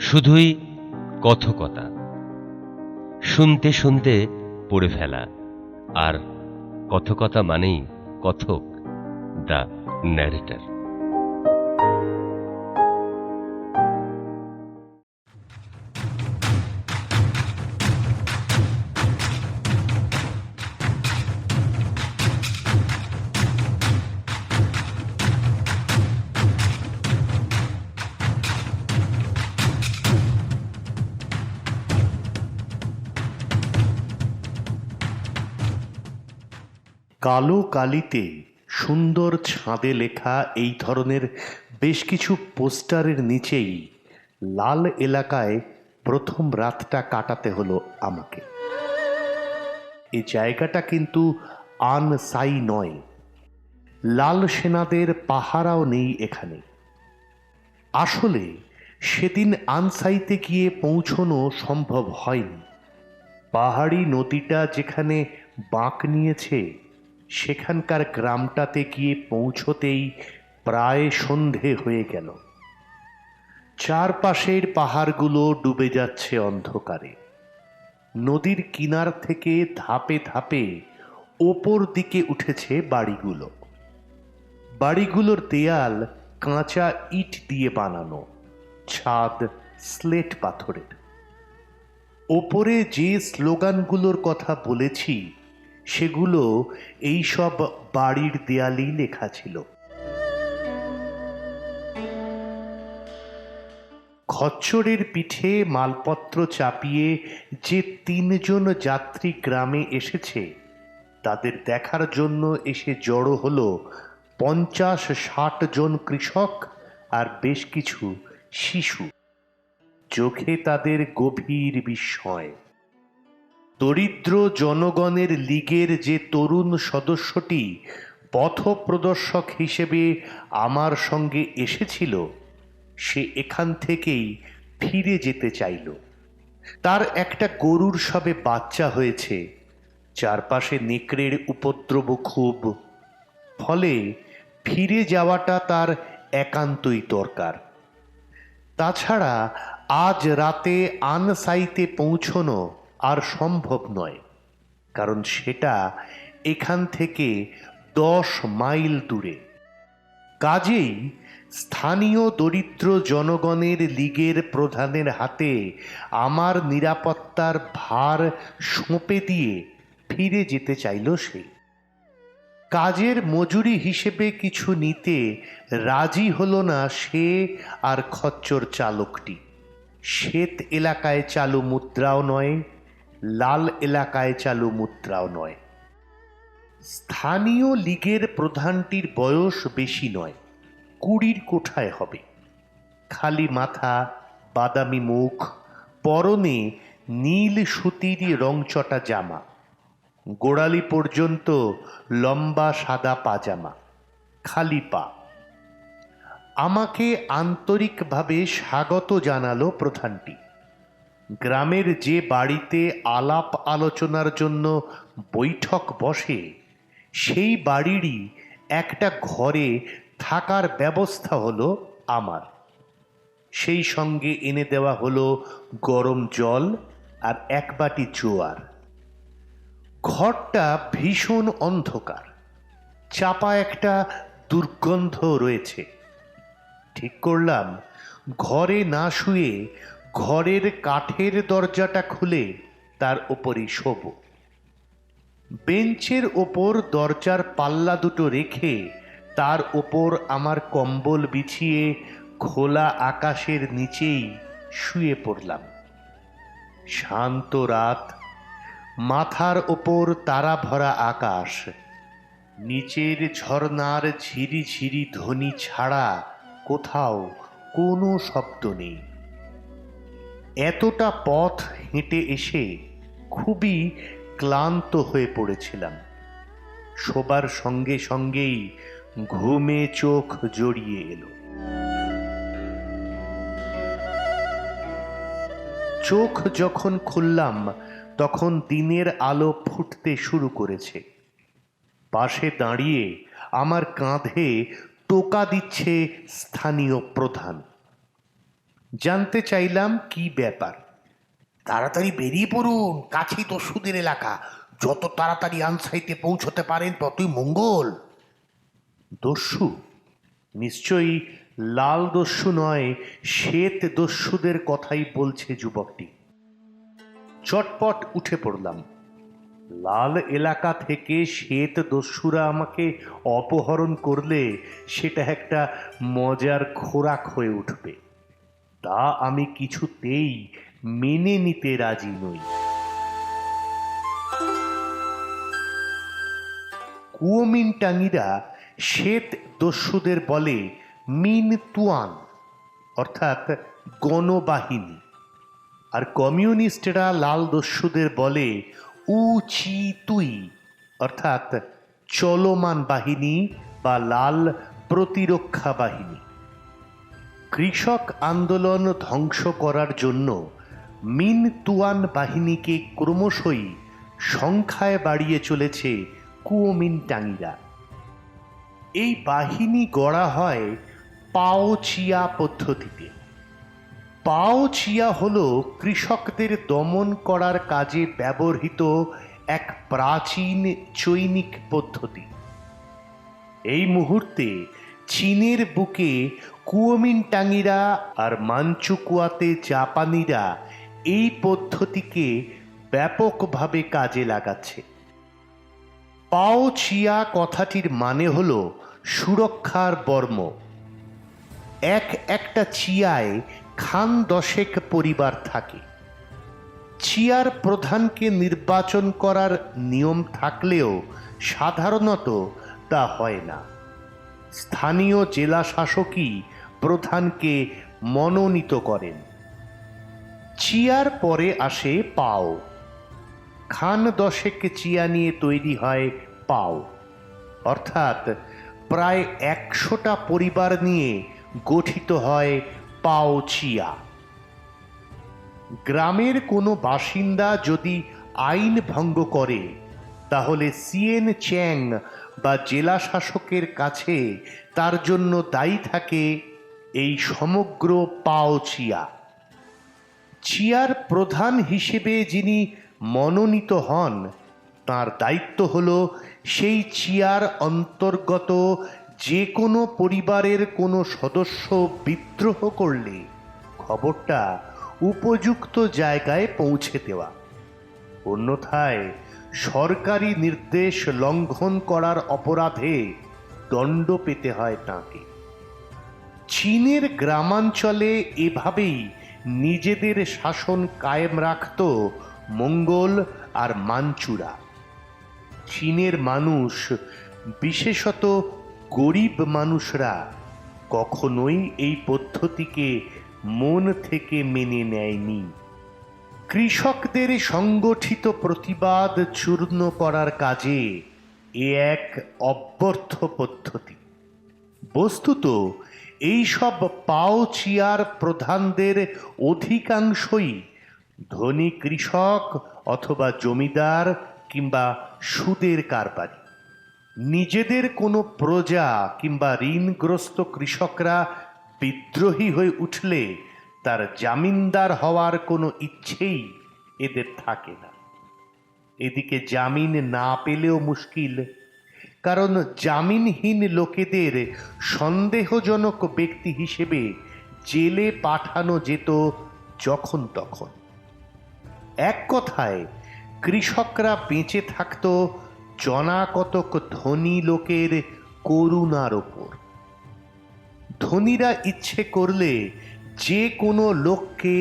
শুধুই কথকতা, শুনতে শুনতে পড়ে ফেলা। আর কথকতা মানেই কথক, দ্য ন্যারেটর। কালো কালিতে সুন্দর ছাঁদে লেখা এই ধরনের বেশ কিছু পোস্টারের নিচেই লাল এলাকায় প্রথম রাতটা কাটাতে হলো আমাকে। এই জায়গাটা কিন্তু আনসাই নয়, লাল সেনাদের পাহারাও নেই এখানে। আসলে সেদিন আনসাইতে গিয়ে পৌঁছনো সম্ভব হয়নি। পাহাড়ি নদীটা যেখানে বাঁক নিয়েছে সেখানকার গ্রামটাতে গিয়ে পৌঁছতেই প্রায় সন্ধে হয়ে গেল। চারপাশের পাহাড়গুলো ডুবে যাচ্ছে অন্ধকারে। নদীর কিনার থেকে ধাপে ধাপে ওপর দিকে উঠেছে বাড়িগুলো। বাড়িগুলোর দেয়াল কাঁচা ইট দিয়ে বানানো, ছাদ স্লেট পাথরের। ওপরে যে স্লোগানগুলোর কথা বলেছি সেগুলো এইসব বাড়ির দেয়ালেই লেখা ছিল। খচ্চরের পিঠে মালপত্র চাপিয়ে যে 3 জন যাত্রী গ্রামে এসেছে তাদের দেখার জন্য এসে জড়ো হলো 50-60 জন কৃষক আর বেশ কিছু শিশু। চোখে তাদের গভীর বিস্ময়। দরিদ্র জনগণের লীগের যে তরুণ সদস্যটি পথপ্রদর্শক হিসেবে আমার সঙ্গে এসেছিল সে এখান থেকেই ফিরে যেতে চাইল। তার একটা গরুর সবে বাচ্চা হয়েছে, চারপাশে নেকড়ের উপদ্রব খুব, ফলে ফিরে যাওয়াটা তার একান্তই দরকার। তাছাড়া আজ রাতে আনসাইতে পৌঁছনো আর সম্ভব নয়, কারণ সেটা এখান থেকে 10 মাইল দূরে। কাজেই স্থানীয় দরিদ্র জনগণের লীগের প্রধানের হাতে আমার নিরাপত্তার ভার সঁপে দিয়ে ফিরে যেতে চাইল সে। কাজের মজুরি হিসেবে কিছু নিতে রাজি হলো না সে আর খচ্চর চালকটি। শ্বেত এলাকায় চালু মুদ্রাও নয়, লাল এলাকায় চালু মুদ্রাও নয়। স্থানীয় লীগের প্রধানটির বয়স বেশি নয়, 20 কোঠায় হবে। খালি মাথা, বাদামি মুখ, পরনে নীল সুতির রংচটা জামা, গোড়ালি পর্যন্ত লম্বা সাদা পাজামা, খালি পা। আমাকে আন্তরিকভাবে স্বাগত জানালো প্রধানটি। গ্রামের যে বাড়িতে আলাপ আলোচনার জন্য বৈঠক বসে সেই বাড়িরই একটা ঘরে থাকার ব্যবস্থা হলো আমার। সেই সঙ্গে এনে দেওয়া হলো গরম জল আর 1 বাটি জোয়ার। ঘরটা ভীষণ অন্ধকার, চাপা একটা দুর্গন্ধ রয়েছে। ঠিক করলাম ঘরে না শুয়ে ঘরের কাঠের দরজাটা খুলে তার ওপরই শোব। বেঞ্চের ওপর দরজার পাল্লা দুটো রেখে তার ওপর আমার কম্বল বিছিয়ে খোলা আকাশের নিচেই শুয়ে পড়লাম। শান্ত রাত, মাথার ওপর তারা ভরা আকাশ, নিচের ঝর্ণার ঝিরি ঝিরি ধ্বনি ছাড়া কোথাও কোনো শব্দ নেই। এতটা পথ হেঁটে এসে খুবই ক্লান্ত হয়ে পড়েছিলাম। শোবার সঙ্গে সঙ্গেই ঘুমে চোখ জড়িয়ে এলো। চোখ যখন খুললাম তখন দিনের আলো ফুটতে শুরু করেছে। পাশে দাঁড়িয়ে আমার কাঁধে টোকা দিচ্ছে স্থানীয় প্রধান। জানতে চাইলাম কি ব্যাপার। তাড়াতাড়ি বেরিয়ে পড়ুন, কাছেই তো সুদের এলাকা। যত তাড়াতাড়ি আনসাইতে পৌঁছতে পারেন ততই মঙ্গল। দস্যু? নিশ্চয়ই লাল দস্যু নয়, শ্বেত দস্যুদের কথাই বলছে যুবকটি। চটপট উঠে পড়লাম। লাল এলাকা থেকে শ্বেত দস্যুরা আমাকে অপহরণ করলে সেটা একটা মজার খোরাক হয়ে উঠবে, তা আমি কিছুতেই মেনে নিতে রাজি নই। কুয়োমিনটাঙ্গিরা শ্বেত দস্যুদের বলে মিন তুয়ান, অর্থাৎ গণবাহিনী, আর কমিউনিস্টরা লাল দস্যুদের বলে উ চি তুই, অর্থাৎ চলমান বাহিনী বা লাল প্রতিরক্ষা বাহিনী। কৃষক আন্দোলন ধ্বংস করার জন্য মিন তুয়ান বাহিনীকে ক্রমশই সংখ্যায় বাড়িয়ে চলেছে কুয়োমিনটাঙ্গিরা। এই বাহিনী গড়া হয় পাও চিয়া পদ্ধতিতে। পাও চিয়া হল কৃষকদের দমন করার কাজে ব্যবহৃত এক প্রাচীন চৈনিক পদ্ধতি। এই মুহূর্তে চীনের বুকে কুয়োমিনটাঙ্গিরা আর মানচুকুয়াতে জাপানিরা এই পদ্ধতিকে ব্যাপকভাবে কাজে লাগাচ্ছে। পাও চিয়া কথাটির মানে হল সুরক্ষার বর্ম। একটা চিয়ায় খান 10 পরিবার থাকে। চিয়ার প্রধানকে নির্বাচন করার নিয়ম থাকলেও সাধারণত তা হয় না। স্থানীয় জেলা শাসকই প্রধানকে মনোনীত করেন। চিয়ার পরে আসে পাও। খান 10 চিয়া নিয়ে তৈরি হয় পাও, অর্থাৎ প্রায় 100টা পরিবার নিয়ে গঠিত হয় পাও চিয়া। গ্রামের কোনো বাসিন্দা যদি আইন ভঙ্গ করে তাহলে সিয়েন চ্যাং বা জেলা শাসকের কাছে তার জন্য দায়ী থাকে এই সমগ্র পাও চিয়া। চিয়ার প্রধান হিসেবে যিনি মনোনীত হন তার দায়িত্ব হল সেই চিয়ার অন্তর্গত যে কোনো পরিবারের কোনো সদস্য বিদ্রোহ করলে খবরটা উপযুক্ত জায়গায় পৌঁছে দেওয়া। অন্যথায় সরকারি নির্দেশ লঙ্ঘন করার অপরাধে দণ্ড পেতে হয় তাঁকে। চীনের গ্রামাঞ্চলে এভাবেই নিজেদের শাসন কায়েম রাখত মঙ্গল আর মাঞ্চুরা। চীনের মানুষ, বিশেষত গরিব মানুষরা, কখনোই এই পদ্ধতিকে মন থেকে মেনে নেয়নি। কৃষকদের সংগঠিত প্রতিবাদ চূর্ণ করার কাজে এ এক অব্যর্থ পদ্ধতি। বস্তুত এই সব পাও চিয়ার প্রধানদের অধিকাংশই ধনী কৃষক অথবা জমিদার কিংবা সুদের কারবারি। নিজেদের কোনো প্রজা কিংবা ঋণগ্রস্ত কৃষকরা বিদ্রোহী হয়ে উঠলে তার জামিনদার হওয়ার কোনো ইচ্ছেই এদের থাকে না। এদিকে জামিন না পেলেও মুশকিল, কারণ জামিনহীন লোকেদের সন্দেহজনক ব্যক্তি হিসেবে জেলে পাঠানো যেত যখন তখন। এক কথায় কৃষকরা বেঁচে থাকত জনাকতক ধনী লোকের করুণার ওপর। ধনীরা ইচ্ছে করলে যে কোনো লোককে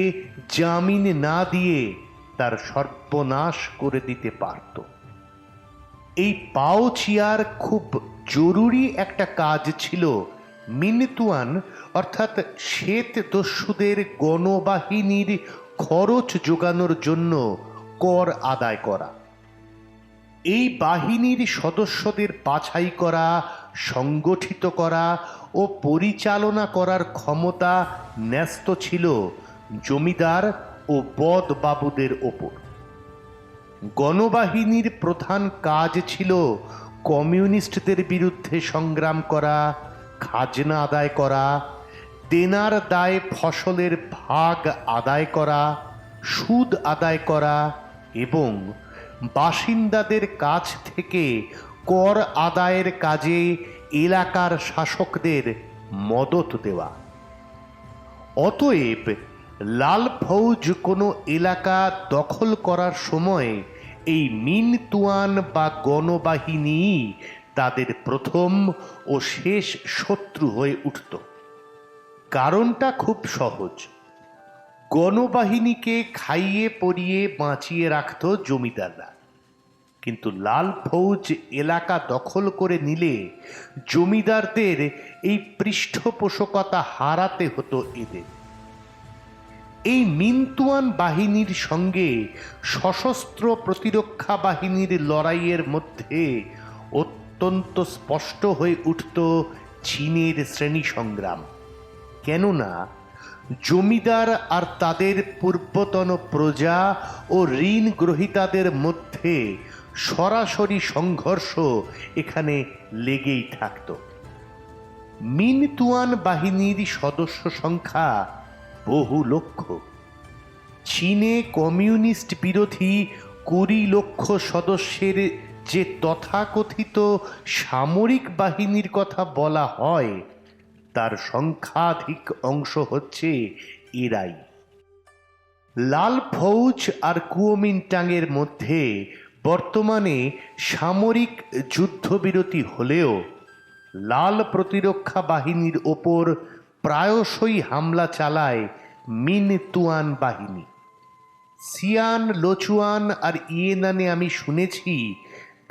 জামিন না দিয়ে তার সর্বনাশ করে দিতে পারত। এই পাও চিয়ার খুব জরুরি একটা কাজ ছিল মিনতুয়ান অর্থাৎ শ্বেত দস্যুদের গণবাহিনীর খরচ যোগানোর জন্য কর আদায় করা। এই বাহিনীর সদস্যদের বাছাই করা, সংগঠিত করা ও পরিচালনা করার ক্ষমতা ন্যস্ত ছিল জমিদার ও বদবাবুদের ওপর। গণবাহিনীর প্রধান কাজ ছিল কমিউনিস্টদের বিরুদ্ধে সংগ্রাম করা, খাজনা আদায় করা, দেনার দায় ফসলের ভাগ আদায় করা, সুদ আদায় করা এবং বাসিন্দাদের কাছ থেকে কর আদায়ের কাজে এলাকার শাসকদের মদত দেওয়া। অতএব লাল ফৌজ কোনো এলাকা দখল করার সময় এই মিনতুয়ান বা গণবাহিনী তাদের প্রথম ও শেষ শত্রু হয়ে উঠত। কারণটা খুব সহজ। গণবাহিনীকে খাইয়ে পরিয়ে বাঁচিয়ে রাখত জমিদাররা, কিন্তু লাল ফৌজ এলাকা দখল করে নিলে জমিদারদের এই পৃষ্ঠপোষকতা হারাতে হতো এদের। এই মিনতুয়ান বাহিনীর সঙ্গে সশস্ত্র প্রতিরক্ষা বাহিনীর লড়াইয়ের মধ্যে অত্যন্ত স্পষ্ট হয়ে উঠত চীনের শ্রেণী সংগ্রাম। কেননা জমিদার আর তাদের পূর্বতন প্রজা ও ঋণ গ্রহীতাদের মধ্যে সরাসরি সংঘর্ষ এখানে লেগেই থাকত। মিনতুয়ান বাহিনীর সদস্য সংখ্যা বহু লক্ষ। চীনে কমিউনিস্ট বিরোধী 20 লক্ষ সদস্যের যে তথাকথিত সামরিক বাহিনীর কথা বলা হয়, তার সংখ্যাধিক অংশ হচ্ছে এরাই। লাল ফৌজ আর কুওমিন্টাংয়ের মধ্যে বর্তমানে সামরিক যুদ্ধবিরতি হলেও লাল প্রতিরক্ষা বাহিনীর ওপর প্রায়শই হামলা চালায় মিনতুয়ান বাহিনী। সিয়ান, লোচুয়ান আর ইয়েনানে আমি শুনেছি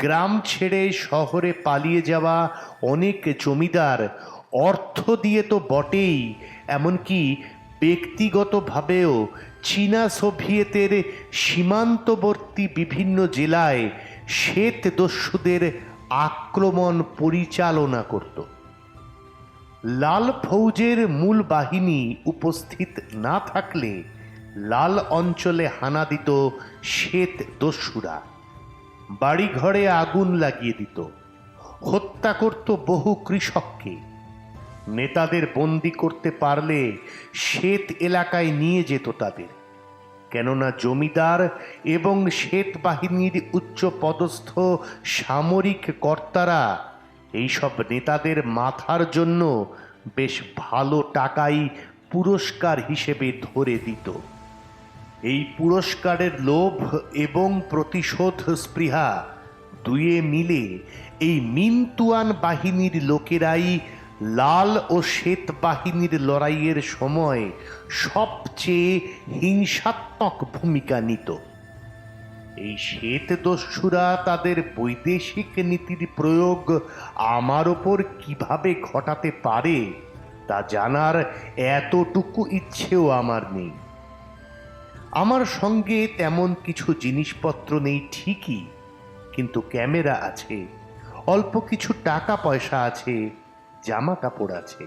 গ্রাম ছেড়ে শহরে পালিয়ে যাওয়া অনেক জমিদার অর্থ দিয়ে তো বটেই, এমনকি ব্যক্তিগতভাবেও চীনা সোভিয়েতের সীমান্তবর্তী বিভিন্ন জেলায় শ্বেত দস্যুদের আক্রমণ পরিচালনা করত। লাল ফৌজের মূল বাহিনী উপস্থিত না থাকলে লাল অঞ্চলে হানা দিত শ্বেত দস্যুরা, বাড়িঘরে আগুন লাগিয়ে দিত, হত্যা করত বহু কৃষককে। নেতাদের বন্দি করতে পারলে শ্বেত এলাকায় নিয়ে যেত তাদের, কেননা জমিদার এবং শ্বেত বাহিনীর উচ্চ পদস্থ সামরিক কর্তারা এইসব নেতাদের মাথার জন্য বেশ ভালো টাকাই পুরস্কার হিসেবে ধরে দিত। এই পুরস্কারের লোভ এবং প্রতিশোধ স্পৃহা দুয়ে মিলে এই মিনতুয়ান বাহিনীর লোকেরাই লাল ও শ্বেত বাহিনীর লড়াইয়ের সময় সবচেয়ে হিংসাত্মক ভূমিকা নিত। এই শ্বেত দস্যুরা তাদের বৈদেশিক নীতির প্রয়োগ আমার ওপর কিভাবে ঘটাতে পারে তা জানার এতটুকু ইচ্ছেও আমার নেই। আমার সঙ্গে তেমন কিছু জিনিসপত্র নেই ঠিকই, কিন্তু ক্যামেরা আছে, অল্প কিছু টাকা পয়সা আছে, জামা কাপড় আছে।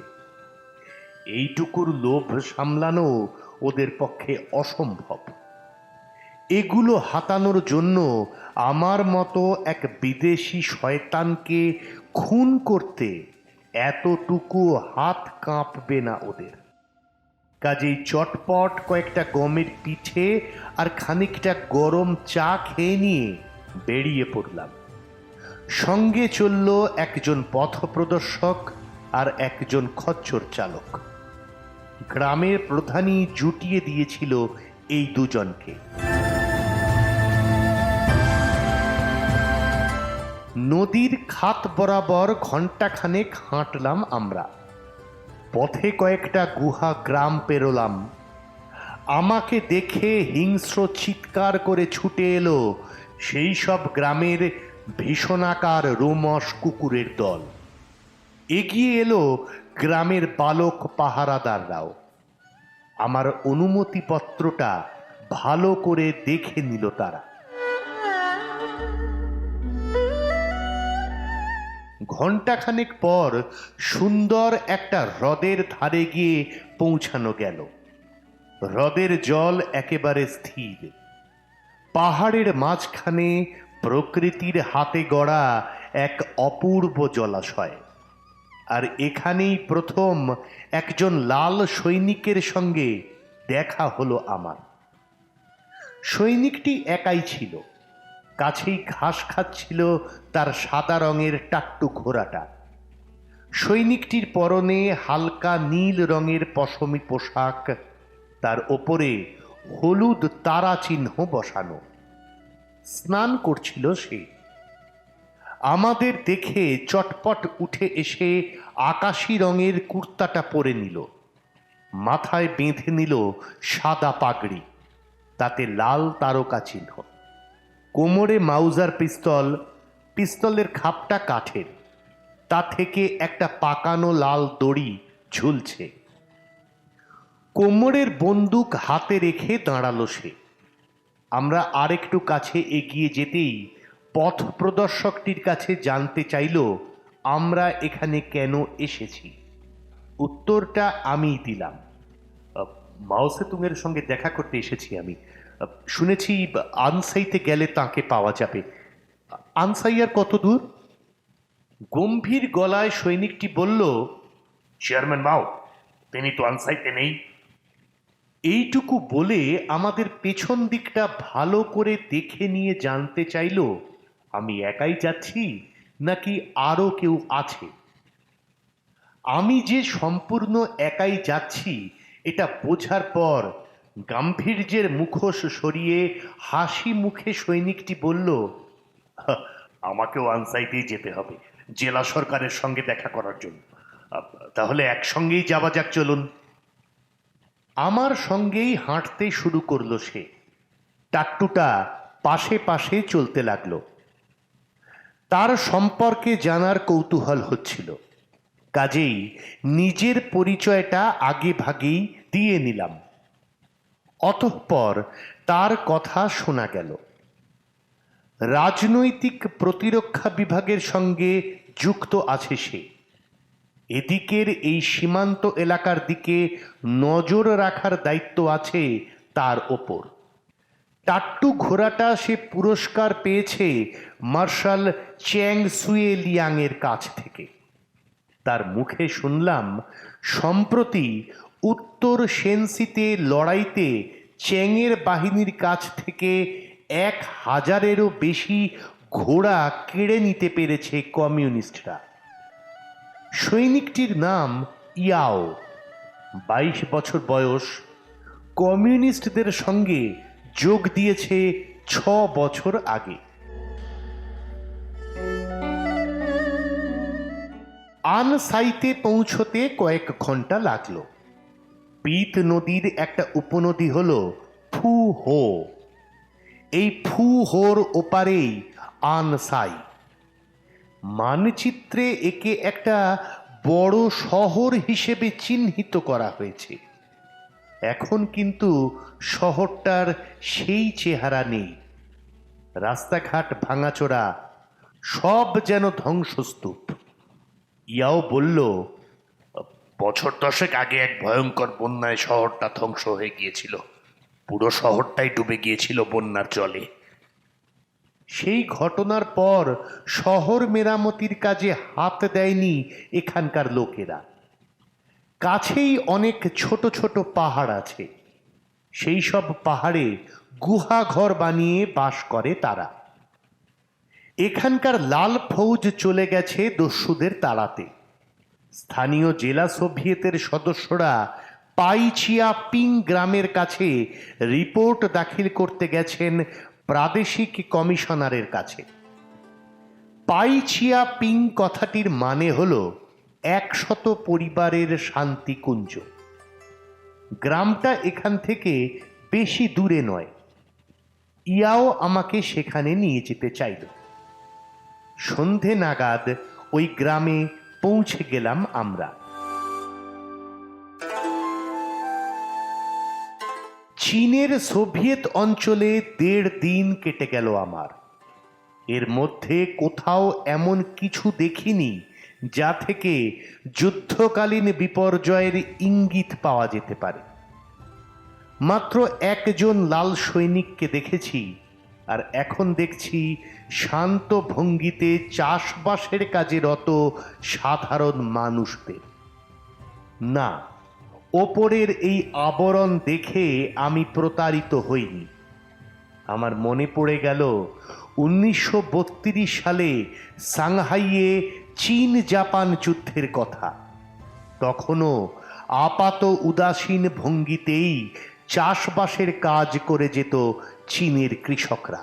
এইটুকুর লোভ সামলানো ওদের পক্ষে অসম্ভব। এগুলো হাতানোর জন্য আমার মতো এক বিদেশি শয়তানকে খুন করতে এতটুকু হাত কাঁপবে না ওদের। কাজেই চটপট কয়েকটা গমের পিঠে আর খানিকটা গরম চা খেয়ে নিয়ে বেরিয়ে পড়লাম। সঙ্গে চলল একজন পথপ্রদর্শক আর একজন খচ্চর চালক। গ্রামের প্রধানই জুটিয়ে দিয়েছিল এই দুজনকে। নদীর খাত বরাবর ঘণ্টাখানেক হাঁটলাম আমরা। পথে কয়েকটা গুহা গ্রাম পেরোলাম। আমাকে দেখে হিংস্র চিৎকার করে ছুটে এলো সেই সব গ্রামের ভীষণাকার রোমশ কুকুরের দল। এগিয়ে এলো গ্রামের বালক পাহারাদাররাও। আমার অনুমতিপত্রটা ভালো করে দেখে নিল তারা। ঘণ্টাখানেক পর সুন্দর একটা হ্রদের ধারে গিয়ে পৌঁছানো গেল। হ্রদের জল একেবারে স্থির। পাহাড়ের মাঝখানে প্রকৃতির হাতে গড়া এক অপূর্ব জলাশয়। আর এখানেই প্রথম একজন লাল সৈনিকের সঙ্গে দেখা হলো আমার। সৈনিকটি একাই ছিল, কাছেই ঘাস খাচ্ছিল তার সাদা রঙের টাট্টু ঘোড়াটা। সৈনিকটির পরনে হালকা নীল রঙের পশমি পোশাক, তার ওপরে হলুদ তারা চিহ্ন বসানো। স্নান করছিল সে। আমাদের দেখে চটপট উঠে এসে আকাশী রঙের কুর্তাটা পরে নিল, মাথায় বেঁধে নিল সাদা পাগড়ি, তাতে লাল তারকা চিহ্ন। কোমরে মাউজার পিস্তল, পিস্তলের খাপটা কাঠের, তা থেকে একটা পাকানো লাল দড়ি ঝুলছে। কোমরের বন্দুক হাতে রেখে দাঁড়ালো সে। আমরা আরেকটু কাছে এগিয়ে যেতেই পথ প্রদর্শকটির কাছে জানতে চাইল আমরা এখানে কেন এসেছি। উত্তরটা আমিই দিলাম। মাও সেতুংয়ের সঙ্গে দেখা করতে এসেছি আমি। শুনেছি আনসাইতে গেলে তাকে পাওয়া যাবে। আনসাই আর কত দূর? গম্ভীর গলায় সৈনিকটি বলল, চেয়ারম্যান মাও, তিনি তো আনসাইতে নেই। এইটুকু বলে আমাদের পেছন দিকটা ভালো করে দেখে নিয়ে জানতে চাইল আমি একাই যাচ্ছি নাকি আরো কেউ আছে। আমি যে সম্পূর্ণ একাই যাচ্ছি এটা বোঝার পর গাম্ভীর্যের মুখোশ সরিয়ে হাসি মুখে সৈনিকটি বলল, আমাকেও আনসাইতেই যেতে হবে জেলা সরকারের সঙ্গে দেখা করার জন্য। তাহলে একসঙ্গেই যাওয়া যাক, চলুন। আমার সঙ্গেই হাঁটতে শুরু করলো সে। টাট্টুটা পাশে পাশে চলতে লাগলো। তার সম্পর্কে জানার কৌতূহল হচ্ছিল, কাজেই নিজের পরিচয়টা আগে ভাগেই দিয়ে নিলাম। অতঃপর তার কথা শোনা গেল। রাজনৈতিক প্রতিরক্ষা বিভাগের সঙ্গে যুক্ত আছে সে। এদিকের এই সীমান্ত এলাকার দিকে নজর রাখার দায়িত্ব আছে তার ওপর। টাট্টু ঘোড়াটা সে পুরস্কার পেয়েছে মার্শাল চ্যাং সুয়ে লিয়াংয়ের কাছ থেকে। তার মুখে শুনলাম সম্প্রতি উত্তর সেনসিতে লড়াইতে চ্যাংয়ের বাহিনীর কাছ থেকে 1000-এরও বেশি ঘোড়া কেড়ে নিতে পেরেছে কমিউনিস্টরা। সৈনিকটির নাম ইয়াও, 22 বছর বয়স, কমিউনিস্টদের সঙ্গে যোগ দিয়েছে 6 বছর আগে। আনসাইতে পৌঁছতে কয়েক ঘন্টা লাগলো। পিত নদীর একটা উপনদী হল ফু হো। এই ফু হোর ওপারেই আনসাই। মানচিত্রে একে একটা বড় শহর হিসেবে চিহ্নিত করা হয়েছে। এখন কিন্তু শহরটার সেই চেহারা নেই। রাস্তাঘাট ভাঙাচোরা, সব যেন ধ্বংসস্তূপ। ইয়াও বলল, বছর 10 আগে এক ভয়ঙ্কর বন্যায় শহরটা ধ্বংস হয়ে গিয়েছিল। পুরো শহরটাই ডুবে গিয়েছিল বন্যার জলে। সেই ঘটনার পর শহর মেরামতির কাজে হাত দেয়নি এখানকার লোকেরা। কাছেই অনেক ছোট ছোট পাহাড় আছে। সেই সব পাহাড়ে গুহা ঘর বানিয়ে বাস করে তারা। এখানকার লাল ফৌজ চলে গেছে দস্যুদের তাড়াতে। স্থানীয় জেলা সোভিয়েতের সদস্যরা পাইচিয়া পিং গ্রামের কাছে রিপোর্ট দাখিল করতে গেছেন প্রাদেশিক কমিশনারের কাছে। পাইচিয়া পিং কথাটির মানে হল 100 পরিবারের শান্তিকুঞ্জ। গ্রামটা এখান থেকে বেশি দূরে নয়। ইয়াও আমাকে সেখানে নিয়ে যেতে চাইল। সন্ধে নাগাদ ওই গ্রামে পৌঁছে গেলাম আমরা। চীনের সোভিয়েত অঞ্চলে 1.5 দিন কেটে গেল আমার। এর মধ্যে কোথাও এমন কিছু দেখিনি যা থেকে যুদ্ধকালীন বিপর্যয়ের ইঙ্গিত পাওয়া যেতে পারে। মাত্র একজন লাল সৈনিককে দেখেছি, আর এখন দেখছি শান্ত ভঙ্গিতে চাষবাসের কাজে রত সাধারণ মানুষদের। না, ওপরের এই আবরণ দেখে আমি প্রতারিত হইনি। আমার মনে পড়ে গেল 1932 সালে সাংহাইয়ে চীন জাপান যুদ্ধের কথা। তখনও আপাত উদাসীন ভঙ্গিতেই চাষবাসের কাজ করে যেত চীনের কৃষকরা।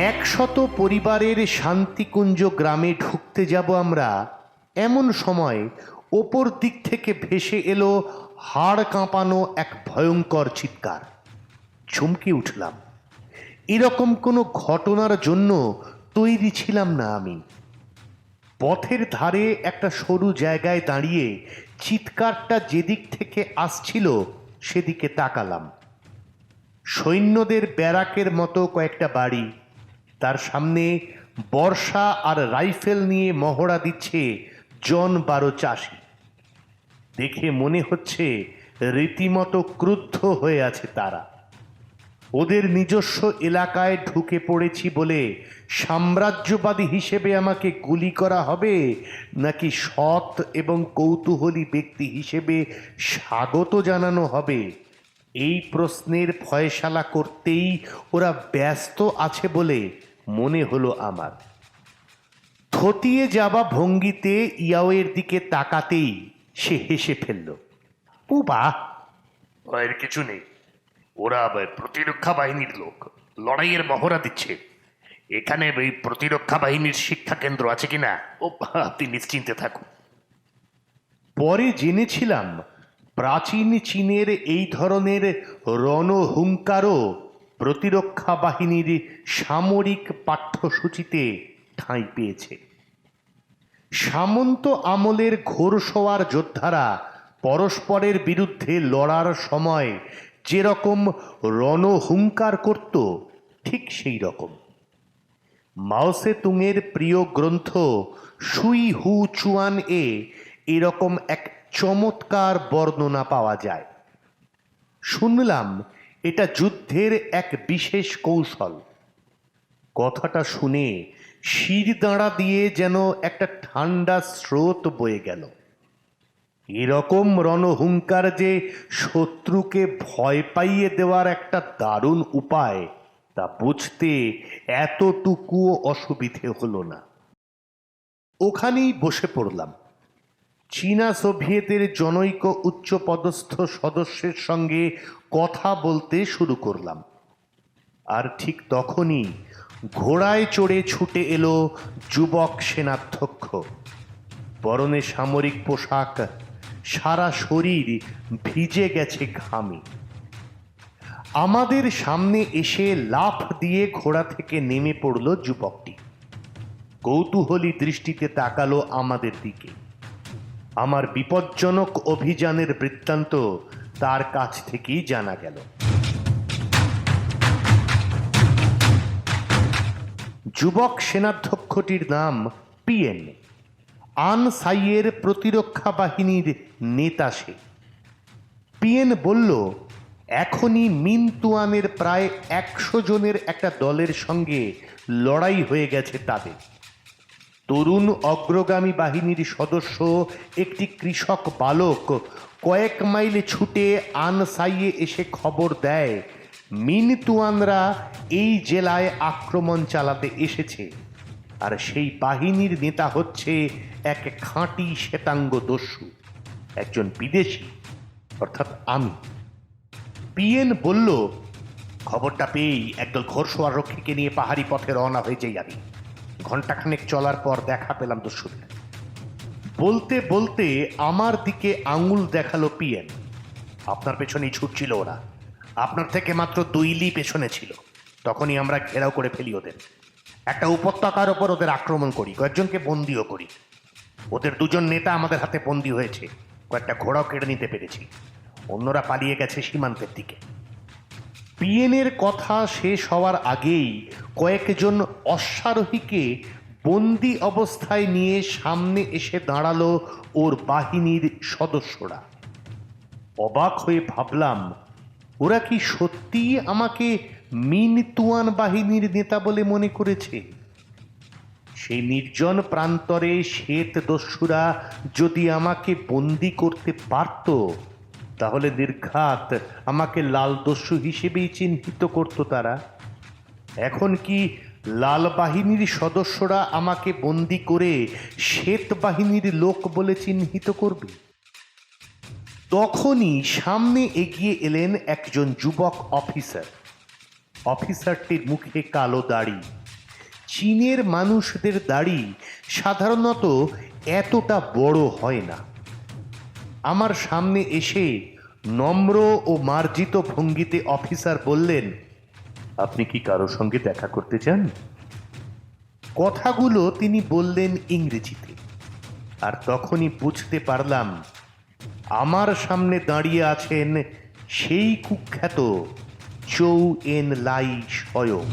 100 পরিবারের শান্তিকুঞ্জ গ্রামে ঢুকতে যাব আমরা, এমন সময় ওপর দিক থেকে ভেসে এলো হাড় কাঁপানো এক ভয়ঙ্কর চিৎকার। চমকে উঠলাম। এরকম কোনো ঘটনার জন্য তৈরি ছিলাম না আমি। পথের ধারে একটা সরু জায়গায় দাঁড়িয়ে চিৎকারটা যেদিক থেকে আসছিল সেদিকে তাকালাম। সৈন্যদের ব্যারাকের মতো কয়েকটা বাড়ি, তার সামনে বর্ষা আর রাইফেল নিয়ে মহড়া দিচ্ছে 12 চাষি। দেখে মনে হচ্ছে রীতিমতো ক্রুদ্ধ হয়ে আছে তারা। ওদের নিজস্ব এলাকায় ঢুকে পড়েছি বলে সাম্রাজ্যবাদী হিসেবে আমাকে গুলি করা হবে, নাকি সৎ এবং কৌতূহলী ব্যক্তি হিসেবে স্বাগত জানানো হবে, এই প্রশ্নের ফয়সালা করতেই ওরা ব্যস্ত আছে বলে মনে হলো আমার। থতিয়ে যাওয়া ভঙ্গিতে ইয়াওয়ের দিকে তাকাতেই সে হেসে ফেলল। পুবা, এর কিছু নেই, ওরা প্রতিরক্ষা বাহিনীর লোক, লড়াইয়ের মহড়া দিচ্ছে। এখানে ওই প্রতিরক্ষা বাহিনীর শিক্ষা কেন্দ্র আছে কিনা ও আপনি নিশ্চিন্তে থাকুন। পরে জেনেছিলাম প্রাচীন চীনের এই ধরনের রণহুঙ্কারও প্রতিরক্ষা বাহিনীর সামরিক পাঠ্যসূচিতে ঠাঁই পেয়েছে। সামন্ত আমলের ঘোড়সওয়ার যোদ্ধারা পরস্পরের বিরুদ্ধে লড়ার সময় যেরকম রণহুঙ্কার করত, ঠিক সেই রকম। মাও সে তুংয়ের প্রিয় গ্রন্থ সুই হু চুয়ান এ এরকম এক চমৎকার বর্ণনা পাওয়া যায়। শুনলাম এটা যুদ্ধের এক বিশেষ কৌশল। কথাটা শুনে শিরদাঁড়া দিয়ে যেন একটা ঠান্ডা স্রোত বয়ে গেল। এরকম রণহুঙ্কার যে শত্রুকে ভয় পাইয়ে দেওয়ার একটা দারুণ উপায়, তা বুঝতে এতটুকুও অসুবিধে হলো না। ওখানেই বসে পড়লাম। চীনা সোভিয়েতের জনৈক উচ্চপদস্থ সদস্যের সঙ্গে কথা বলতে শুরু করলাম। আর ঠিক তখনই ঘোড়ায় চড়ে ছুটে এলো যুবক সেনাধ্যক্ষ। পরনে সামরিক পোশাক, সারা শরীর ভিজে গেছে ঘামে। আমাদের সামনে এসে লাফ দিয়ে ঘোড়া থেকে নেমে পড়ল যুবকটি। কৌতূহলী দৃষ্টিতে তাকালো আমাদের দিকে। আমার বিপজ্জনক অভিযানের বৃত্তান্ত তার কাছ থেকেই জানা গেল। যুবক সেনাধ্যক্ষটির নাম পিএন। আন সাইয়ের প্রতিরক্ষা বাহিনীর নেতা সে। পিএন বলল, এখনই মিন তুয়ানের প্রায় 100 জনের একটা দলের সঙ্গে লড়াই হয়ে গেছে তাদের। তরুণ অগ্রগামী বাহিনীর সদস্য একটি কৃষক বালক কয়েক মাইলে ছুটে আনসাইয়ে এসে খবর দেয় মিন তুয়ানরা এই জেলায় আক্রমণ চালাতে এসেছে, আর সেই বাহিনীর নেতা হচ্ছে এক খাঁটি শ্বেতাঙ্গ দস্যু, একজন বিদেশি, অর্থাৎ আমি। পিএন বলল, খবরটা পেয়েই একদল ঘোড়সওয়ার রক্ষীকে নিয়ে পাহাড়ি পথে রওনা হয়ে যাই আমি। ঘণ্টাখানেক চলার পর দেখা পেলাম দস্যুদের। বলতে বলতে আমার দিকে আঙুল দেখালো পিএন। আপনার পেছনেই ছুটছিল ওরা, আপনার থেকে মাত্র 2 লি পেছনে ছিল। তখনই আমরা ঘেরাও করে ফেলি ওদের। একটা উপত্যকার ওপর ওদের আক্রমণ করি, কয়েকজনকে বন্দিও করি। ওদের 2 জন নেতা আমাদের হাতে বন্দী হয়েছে, কয়েকটা ঘোড়াও কেড়ে নিতে পেরেছি। অন্যরা পালিয়ে গেছে সীমান্তের দিকে। পিএনের কথা শেষ হওয়ার আগেই কয়েকজন অশ্বারোহীকে বন্দি অবস্থায় নিয়ে সামনে এসে দাঁড়ালো ওর বাহিনীর সদস্যরা। অবাক হয়ে ভাবলাম, ওরা কি সত্যিই আমাকে মিন তুয়ান বাহিনীর নেতা বলে মনে করেছে? সেই নির্জন প্রান্তরে শ্বেত দস্যুরা যদি আমাকে বন্দি করতে পারত, তাহলে নির্ঘাত আমাকে লাল দস্যু হিসেবেই চিহ্নিত করত তারা। এখন কি লাল বাহিনীর সদস্যরা আমাকে বন্দি করে শ্বেত বাহিনীর লোক বলে চিহ্নিত করবে? তখনই সামনে এগিয়ে এলেন একজন যুবক অফিসার। অফিসারটির মুখে কালো দাড়ি। চীনের মানুষদের দাড়ি সাধারণত এতটা বড় হয় না। আমার সামনে এসে নম্র ও মার্জিত ভঙ্গিতে অফিসার বললেন, আপনি কি কারো সঙ্গে দেখা করতে চান? কথাগুলো তিনি বললেন ইংরেজিতে, আর তখনই বুঝতে পারলাম আমার সামনে দাঁড়িয়ে আছেন সেই কুখ্যাত চৌ এন লাই স্বয়ং।